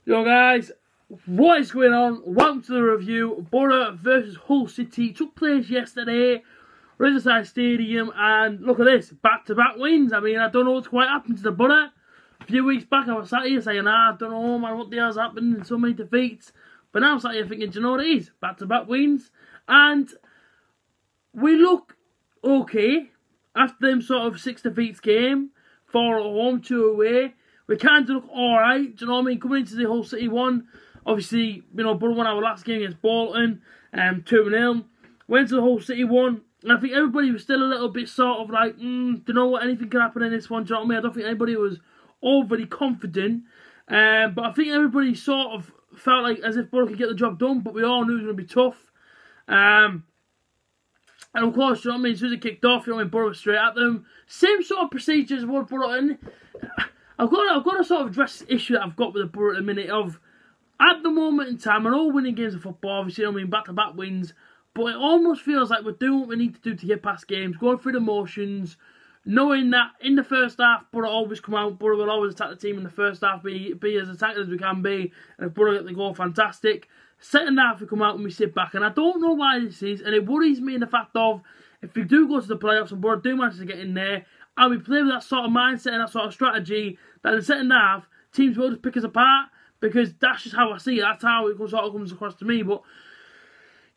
Yo guys, what is going on? Welcome to the review. Borough versus Hull City took place yesterday, Riverside Stadium, and look at this, back-to-back wins. I mean, I don't know what's quite happened to the Borough. A few weeks back I was sat here saying, I don't know man, what the hell's happened in so many defeats. But now I'm sat here thinking, do you know what it is? Back-to-back wins. And we look okay after them sort of 6 defeats game. 4 at home, 2 away. We kind of look alright, do you know what I mean? Coming into the Hull City one, obviously, you know, Borough won our last game against Bolton, 2-0. Went to the Hull City one, and I think everybody was still a little bit sort of like, do you know what, anything can happen in this one, do you know what I mean? I don't think anybody was overly confident, but I think everybody sort of felt like as if Borough could get the job done, but we all knew it was going to be tough. And of course, you know what I mean, as soon as it kicked off, you know what I mean, Borough was straight at them. Same sort of procedures as what Borough in. I've got to sort of address this issue that I've got with the Borough at the minute of, at the moment in time, I know winning games of football, obviously, I mean, back-to-back wins, but it almost feels like we're doing what we need to do to get past games, going through the motions, knowing that in the first half, Borough always come out, Borough will always attack the team in the first half, be as attacking as we can be, and if Borough get the goal, fantastic. Second half, we come out and we sit back, and I don't know why this is, and it worries me in the fact of, if we do go to the playoffs and Borough do manage to get in there, and we play with that sort of mindset and that sort of strategy, that in the second half, teams will just pick us apart, because that's just how I see it. That's how it sort of comes across to me. But,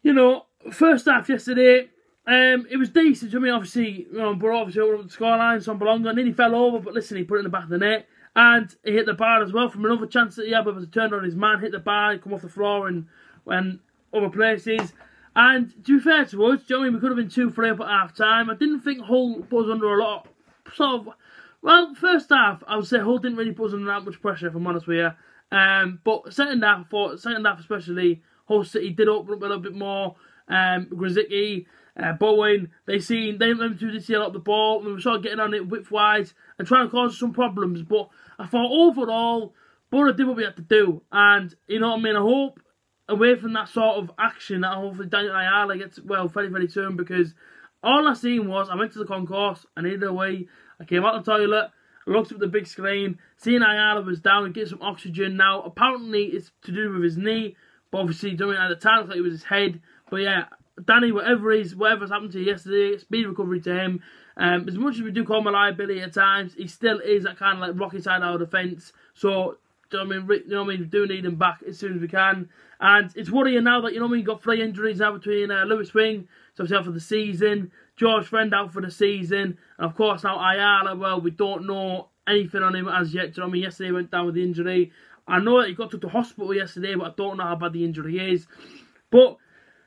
you know, first half yesterday, it was decent. I mean, obviously, you know, Borough obviously opened up the scoreline, Son Belonga nearly fell over, but listen, he put it in the back of the net, and he hit the bar as well from another chance that he had, but it was a turn on his man, hit the bar, come off the floor and other places. And to be fair to us, do you know what I mean? We could have been 2-3 up at half time. I didn't think Hull was under a lot of sort of, well, first half, I would say Hull didn't really put us under that much pressure, if I'm honest with you. But second half especially, Hull City did open up a little bit more. Grzycki, Bowen, them two did see a lot of the ball, and we were sort of getting on it width-wise and trying to cause some problems. But I thought overall, Borough did what we had to do. And, you know what I mean, I hope, away from that sort of action, that hopefully Daniel Ayala gets, well, very, very soon, because all I seen was, I went to the concourse, I needed a wee, I came out the toilet, I looked up at the big screen, seeing Ayala was down and getting some oxygen. Now, apparently it's to do with his knee, but obviously, doing it at the time, it looked like it was his head. But yeah, Danny, whatever's happened to you yesterday, speed recovery to him. As much as we do call him a liability at times, he still is that kind of like rocky side out of the fence. So, you know what I mean, we do need him back as soon as we can. And it's worrying now that, you know what I mean, got 3 injuries now between Lewis Wing, so obviously out for the season, George Friend out for the season, and of course now Ayala, well, we don't know anything on him as yet. Do you know what I mean? Yesterday he went down with the injury. I know that he got to the hospital yesterday, but I don't know how bad the injury is. But,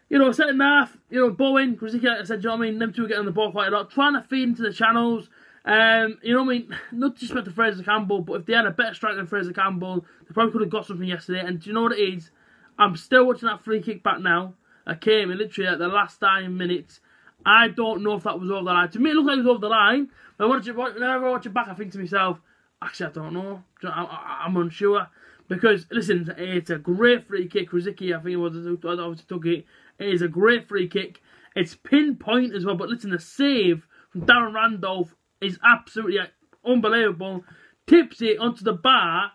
you know, second half, you know, Bowen, Grzycki, like I said, do you know what I mean, them two are getting on the ball quite a lot, trying to feed into the channels. You know what I mean, not to disrespect to Fraser Campbell, but if they had a better striker than Fraser Campbell, they probably could have got something yesterday. And do you know what it is? I'm still watching that free kick back now. I came in literally at the last 9 minutes. I don't know if that was over the line. To me, it looked like it was over the line. But whenever I watch it back, I think to myself, actually, I don't know. I'm unsure. Because, listen, it's a great free kick. Grzycki, I think it was, obviously took it. It is a great free kick. It's pinpoint as well. But listen, the save from Darren Randolph is absolutely unbelievable. Tips it onto the bar.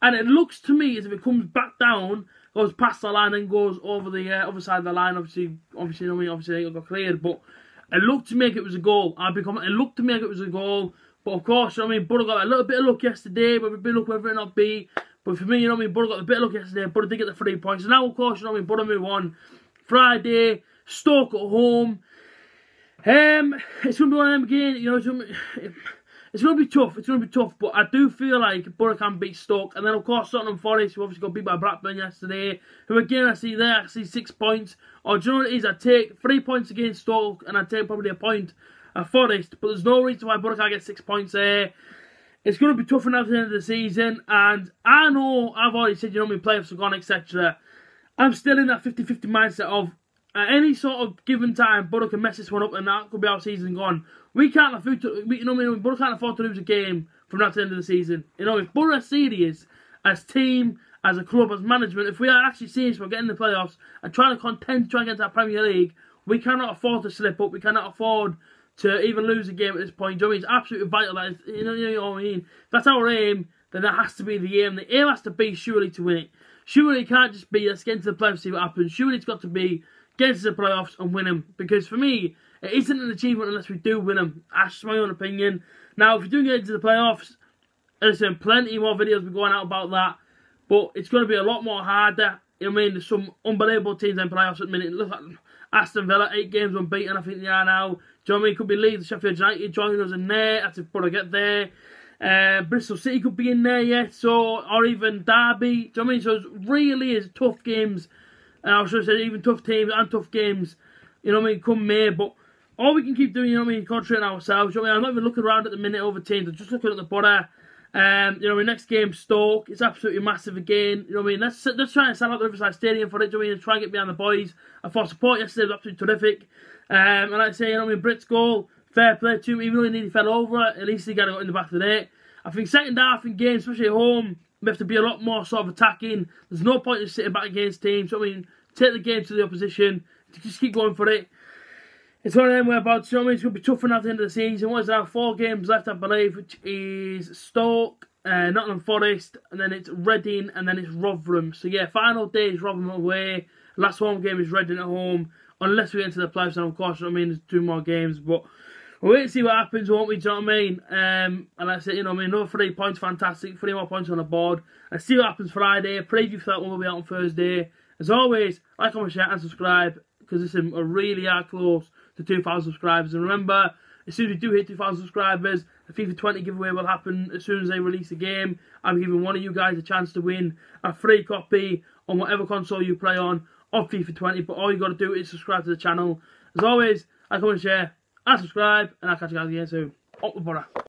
And it looks to me as if it comes back down, goes past the line and goes over the other side of the line. Obviously, it got cleared, but it looked to me like it was a goal. It looked to me like it was a goal. But of course, you know what I mean, Borough got a little bit of luck yesterday, but a bit of luck whether it not be. But for me, you know what I mean, Borough got a bit of luck yesterday, Borough did get the 3 points. And now, of course, you know what I mean, Borough move on. Friday, Stoke at home. It's going to be one of them again, you know, it's going to be tough. It's going to be tough, but I do feel like Borough can beat Stoke. And then, of course, Tottenham Forest, who obviously got beat by Blackburn yesterday, who again I see 6 points. Or do you know what it is? I'd take 3 points against Stoke, and I'd take probably a point at Forest. But there's no reason why Borough can't get 6 points there. It's going to be tough enough at the end of the season. And I know I've already said, you know, my playoffs are gone, etc. I'm still in that 50-50 mindset of, at any sort of given time, Borough can mess this one up and that could be our season gone. We can't afford to, you know what I mean? Borough can't afford to lose a game from now to the end of the season. You know, if Borough are serious, as team, as a club, as management, if we are actually serious about getting the playoffs and trying to contend to try and get to that Premier League, we cannot afford to slip up. We cannot afford to even lose a game at this point. Do you know what I mean? It's absolutely vital. You know what I mean? If that's our aim, then that has to be the aim. The aim has to be surely to win it. Surely it can't just be let's get into the playoffs, see what happens. Surely it's got to be get into the playoffs and win them. Because for me, it isn't an achievement unless we do win them. That's my own opinion. Now, if we do get into the playoffs, listen, plenty more videos will be going out about that. But it's going to be a lot more harder. You know what I mean? There's some unbelievable teams in playoffs at the minute. Look at Aston Villa, 8 games unbeaten, I think they are now. Do you know what I mean? Could be Leeds, Sheffield United joining us in there. That's if we get there. Bristol City could be in there yet, so, or even Derby. Do you know what I mean? So it really is tough games. I should say even tough teams and tough games. You know what I mean? Come May, but all we can keep doing, you know what I mean, concentrating ourselves. You know what I mean? I'm not even looking around at the minute over teams. I'm just looking at the Borough. You know what I mean? Next game, Stoke. It's absolutely massive again. You know what I mean? Let's try and sell out the Riverside Stadium for it. Do you know what I mean? Try and get behind the boys. I thought support yesterday was absolutely terrific. And like I say, you know what I mean? Britt's goal, fair play to him. Even though he nearly fell over it, at least he got it in the back of the net. I think second half in games, especially at home, we have to be a lot more sort of attacking. There's no point in sitting back against teams. So, I mean, take the game to the opposition. Just keep going for it. It's one of them whereabouts, you know what I mean? It's going to be tough at the end of the season. What is there? 4 games left, I believe, which is Stoke, Nottingham Forest, and then it's Reading, and then it's Rotherham. So, yeah, final day is Rotherham away. Last home game is Reading at home. Unless we get into the playoffs, and of course, you know what I mean? There's 2 more games, but we'll wait and see what happens, won't we? Do you know what I mean? And like I said, you know what I mean? Another 3 points, fantastic. 3 more points on the board. And see what happens Friday. Preview for that one will be out on Thursday. As always, like, comment, share, and subscribe. Because listen, we really are close to 2,000 subscribers. And remember, as soon as we do hit 2,000 subscribers, the FIFA 20 giveaway will happen as soon as they release the game. I'm giving one of you guys a chance to win a free copy on whatever console you play on of FIFA 20. But all you got to do is subscribe to the channel. As always, like, comment, share, and subscribe. And I'll catch you guys again soon. Up the Borough.